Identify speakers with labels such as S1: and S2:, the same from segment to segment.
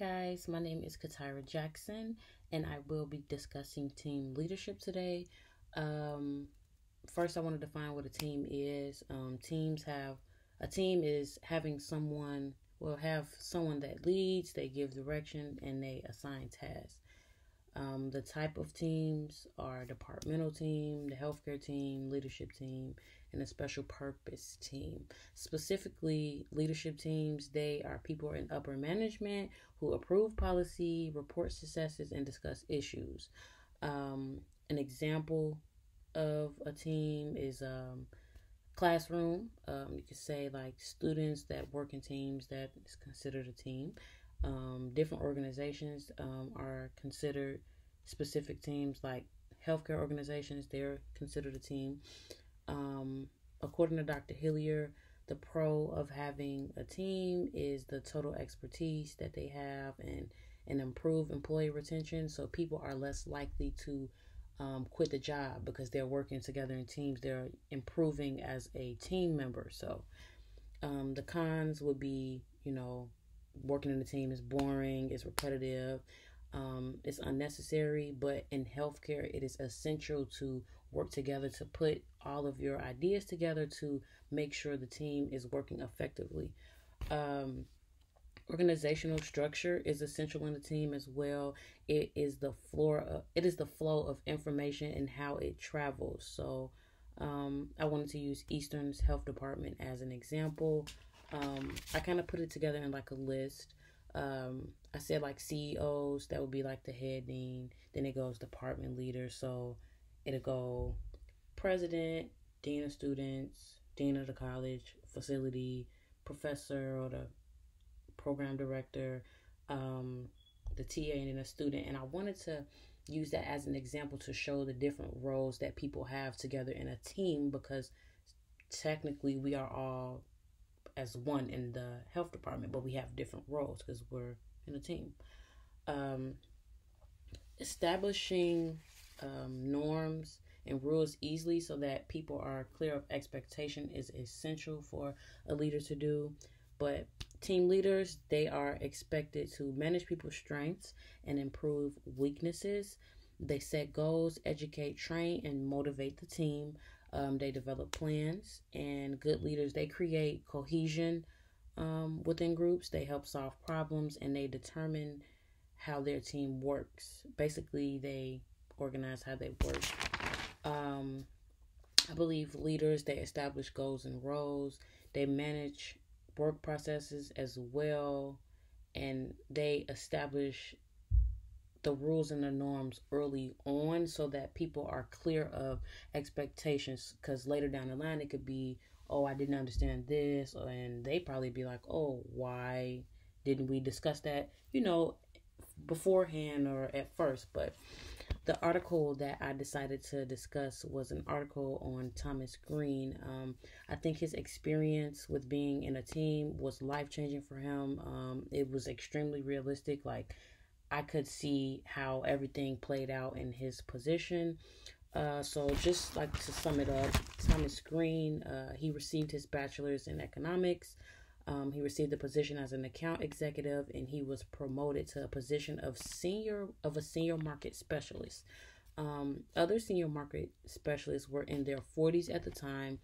S1: guys, my name is Katira Jackson, and I will be discussing team leadership today. Um, First, I want to define what a team is. Teams have a team is having someone will have someone that leads, they give direction, and they assign tasks. The type of teams are departmental team, the healthcare team, leadership team, and a special purpose team. Specifically, leadership teams, they are people in upper management who approve policy, report successes, and discuss issues. An example of a team is classroom. You could say like students that work in teams that is considered a team. Different organizations are considered specific teams, like healthcare organizations, they're considered a team. Um, According to Dr. Hillier, the pro of having a team is the total expertise that they have and improve employee retention. So people are less likely to quit the job because they're working together in teams. They're improving as a team member. So the cons would be, working in a team is boring, it's repetitive, it's unnecessary. But in healthcare, it is essential to work together to put all of your ideas together to make sure the team is working effectively. Um, Organizational structure is essential in a team as well. It is the flow of information and how it travels. So I wanted to use Eastern's health department as an example. I kind of put it together in like a list. I said like CEOs, that would be like the head dean. Then it goes department leader. So it'll go president, dean of students, dean of the college, facility, professor, or the program director, um, the TA, and then a student. And I wanted to use that as an example to show the different roles that people have together in a team, because technically we are all as one in the health department, but we have different roles because we're in a team. Um, Establishing norms and rules easily so that people are clear of expectation is essential for a leader to do. But team leaders, they are expected to manage people's strengths and improve weaknesses. They set goals, educate, train, and motivate the team. They develop plans, and good leaders, they create cohesion within groups. They help solve problems, and they determine how their team works. Basically, they organize how they work. Um, I believe leaders, they establish goals and roles. They manage work processes as well, and they establish the rules and the norms early on so that people are clear of expectations, because later down the line it could be, oh, I didn't understand this, and they probably be like, oh, why didn't we discuss that beforehand or at first. But the article that I decided to discuss was an article on Thomas Green. I think his experience with being in a team was life changing for him. It was extremely realistic. Like, I could see how everything played out in his position. So just like to sum it up, Thomas Green, he received his bachelor's in economics. He received a position as an account executive, and he was promoted to a position of a senior market specialist. Other senior market specialists were in their 40s at the time,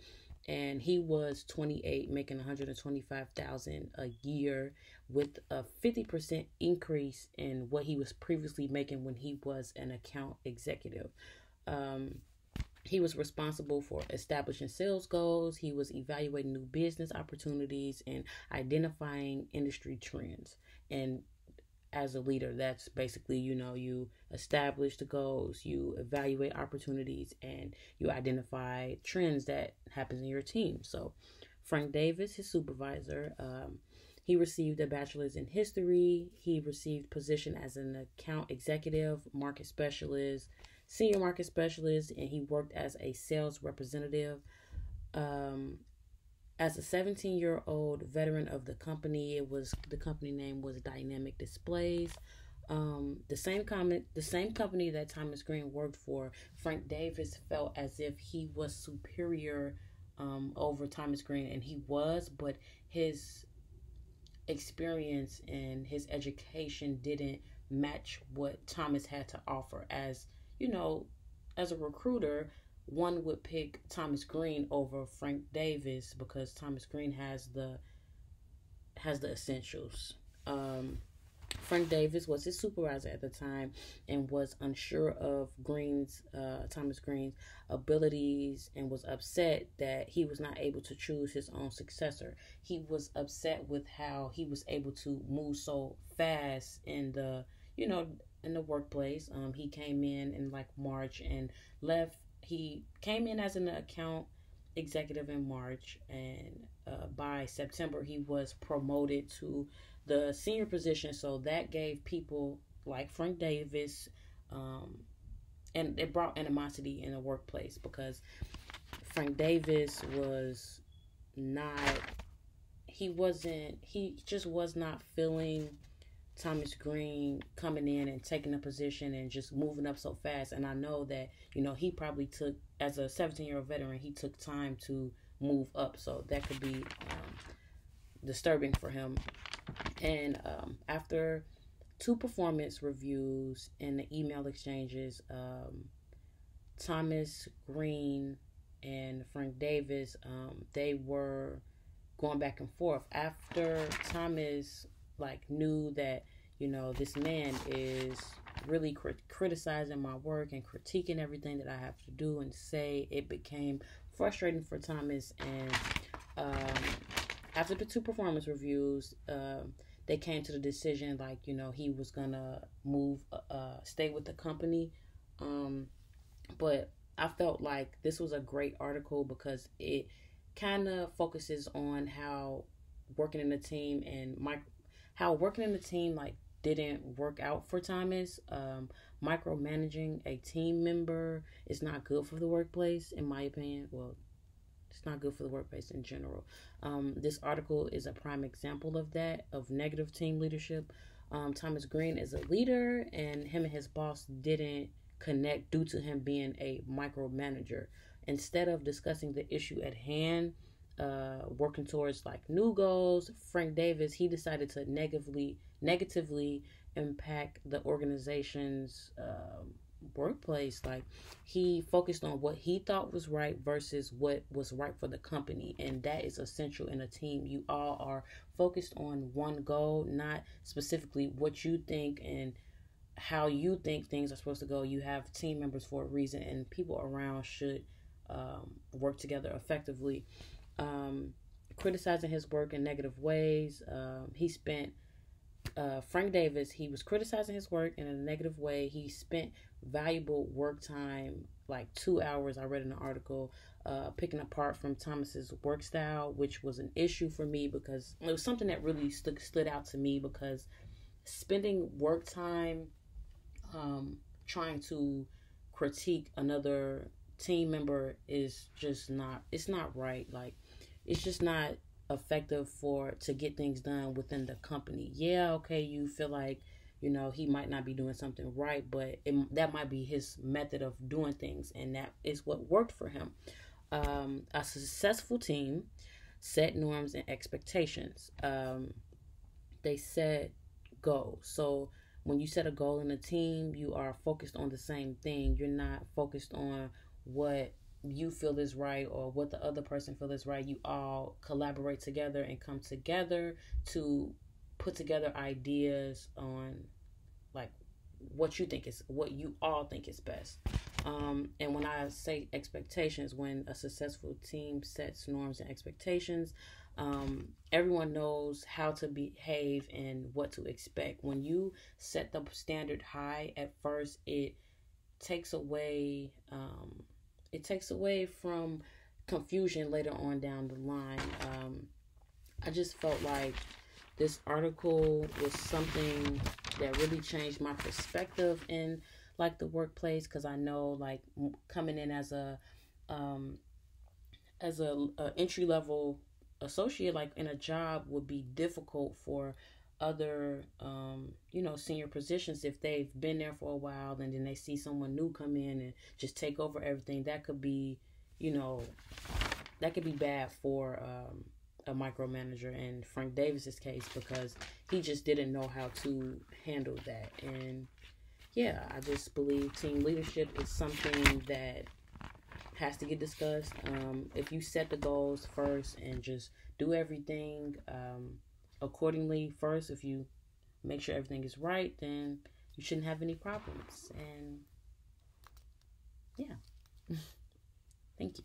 S1: and he was 28, making 125,000 a year, with a 50% increase in what he was previously making when he was an account executive. Um, he was responsible for establishing sales goals. He was evaluating new business opportunities and identifying industry trends. And as a leader, that's basically, you establish the goals, you evaluate opportunities, and you identify trends that happens in your team. So Frank Davis, his supervisor, he received a bachelor's in history. He received position as an account executive, market specialist, senior market specialist, and he worked as a sales representative. Um, as a 17-year-old veteran of the company, the company name was Dynamic Displays. The same company that Thomas Green worked for, Frank Davis felt as if he was superior over Thomas Green, and he was, but his experience and his education didn't match what Thomas had to offer. As you know, as a recruiter, one would pick Thomas Green over Frank Davis because Thomas Green has the essentials. Um, Frank Davis was his supervisor at the time and was unsure of Thomas Green's abilities and was upset that he was not able to choose his own successor. He was upset with how he was able to move so fast you know, in the workplace. He came in like March and left. He came in as an account executive in March, and by September he was promoted to the senior position. So that gave people like Frank Davis, um, and it brought animosity in the workplace because Frank Davis was not, he just was not feeling Thomas Green coming in and taking a position and just moving up so fast. And I know that, he probably took, as a 17-year-old veteran, he took time to move up. So that could be disturbing for him. And after two performance reviews and the email exchanges, Thomas Green and Frank Davis, they were going back and forth. After Thomas knew that this man is really criticizing my work and critiquing everything that I have to do and say, it became frustrating for Thomas. And after the two performance reviews, they came to the decision he was gonna stay with the company. But I felt like this was a great article because it kind of focuses on how working in a team didn't work out for Thomas. Micromanaging a team member is not good for the workplace, in my opinion. Well, it's not good for the workplace in general. This article is a prime example of that, of negative team leadership. Thomas Green is a leader, and him and his boss didn't connect due to him being a micromanager. Instead of discussing the issue at hand, working towards new goals, Frank Davis, he decided to negatively impact the organization's workplace. He focused on what he thought was right versus what was right for the company, and that is essential in a team. You all are focused on one goal, not specifically what you think and how you think things are supposed to go. You have team members for a reason, and people around should work together effectively. Criticizing his work in negative ways. Frank Davis, he was criticizing his work in a negative way. He spent valuable work time, 2 hours, I read in the article, picking apart from Thomas's work style, which was an issue for me because it was something that really stood out to me, because spending work time trying to critique another team member is just not, it's not right. It's just not effective to get things done within the company. Yeah, okay, you feel like he might not be doing something right, but that might be his method of doing things, and that is what worked for him. A successful team set norms and expectations. They set goals. So when you set a goal in a team, you are focused on the same thing. You're not focused on what you feel is right or what the other person feels is right. You all collaborate together and come together to put together ideas on what you all think is best. And when I say expectations, when a successful team sets norms and expectations, everyone knows how to behave and what to expect. When you set the standard high at first, it takes away from confusion later on down the line. I just felt like this article was something that really changed my perspective in the workplace, because I know coming in as a entry level associate in a job would be difficult for other senior positions. If they've been there for a while and then they see someone new come in and just take over everything, that could be bad for a micromanager in Frank Davis's case, because he just didn't know how to handle that. And yeah, I just believe team leadership is something that has to get discussed. If you set the goals first and just do everything accordingly first, if you make sure everything is right, then you shouldn't have any problems. And yeah, thank you.